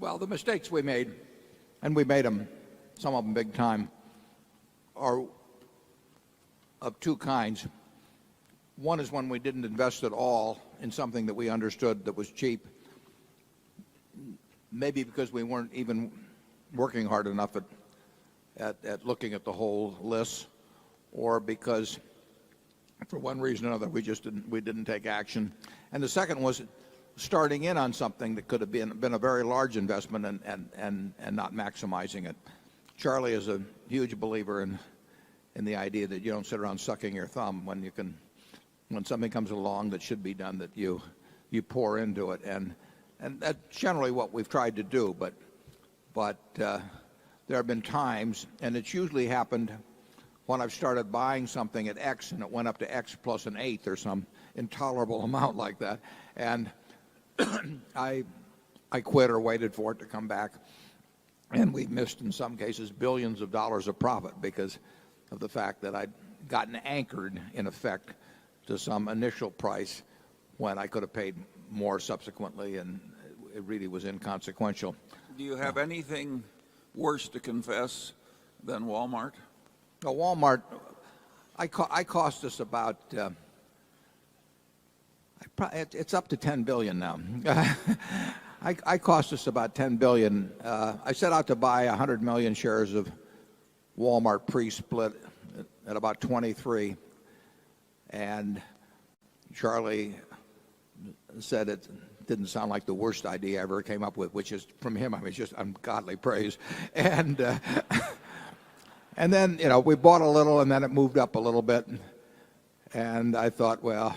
Well, the mistakes we made, and we made them, some of them big time, are of two kinds. One is when we didn't invest at all in something that we understood that was cheap, maybe because we weren't even working hard enough at looking at the whole list, or because for one reason or another we didn't take action. And the second was starting in on something that could have been a very large investment and not maximizing it. Charlie is a huge believer in the idea that you don't sit around sucking your thumb when something comes along that should be done, that you pour into it. And that's generally what we've tried to do, but there have been times, and it's usually happened when I've started buying something at X and it went up to X plus an eighth or some intolerable amount like that, and I quit or waited for it to come back, and we missed in some cases billions of dollars of profit because of the fact that I'd gotten anchored in effect to some initial price when I could have paid more subsequently, and it really was inconsequential. Do you have anything worse to confess than Walmart? No, Walmart, I cost us about it's up to 10 billion now. I cost us about 10 billion. I set out to buy 100 million shares of Walmart pre-split at about 23, and Charlie said it didn't sound like the worst idea I ever came up with, which is, from him, I mean, it's just ungodly praise. And then, we bought a little, and then it moved up a little bit, and I thought, well,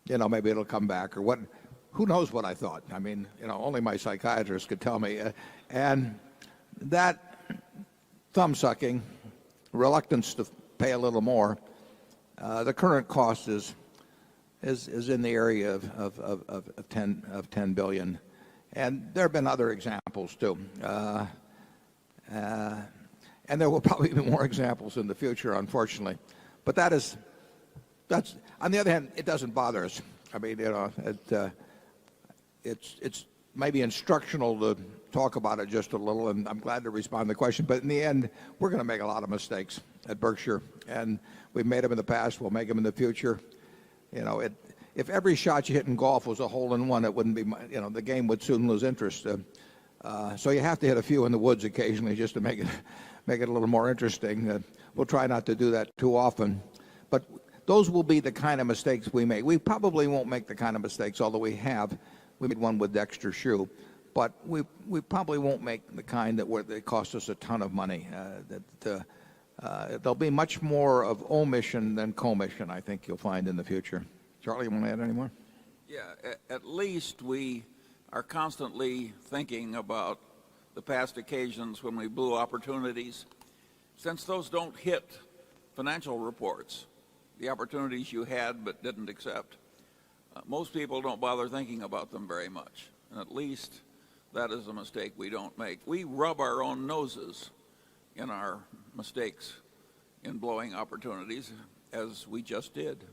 maybe it'll come back, or what. Who knows what I thought? I mean, only my psychiatrist could tell me. And that thumb-sucking, reluctance to pay a little more, the current cost is in the area of 10 billion. And there have been other examples, too. And there will probably be more examples in the future, unfortunately. But that's, on the other hand, it doesn't bother us. I mean, it's maybe instructional to talk about it just a little, and I'm glad to respond to the question. But in the end, we're going to make a lot of mistakes at Berkshire, and we've made them in the past. We'll make them in the future. If every shot you hit in golf was a hole-in-one, it wouldn't be, the game would soon lose interest. So you have to hit a few in the woods occasionally just to make it a little more interesting. We'll try not to do that too often. But those will be the kind of mistakes we make. We probably won't make the kind of mistakes, although we made one with Dexter Shoe, but we probably won't make the kind where they cost us a ton of money. There'll be much more of omission than commission, I think you'll find in the future. Charlie, you want to add any more? Yeah, at least we are constantly thinking about the past occasions when we blew opportunities. Since those don't hit financial reports, the opportunities you had but didn't accept, most people don't bother thinking about them very much. And at least that is a mistake we don't make. We rub our own noses in our mistakes in blowing opportunities, as we just did.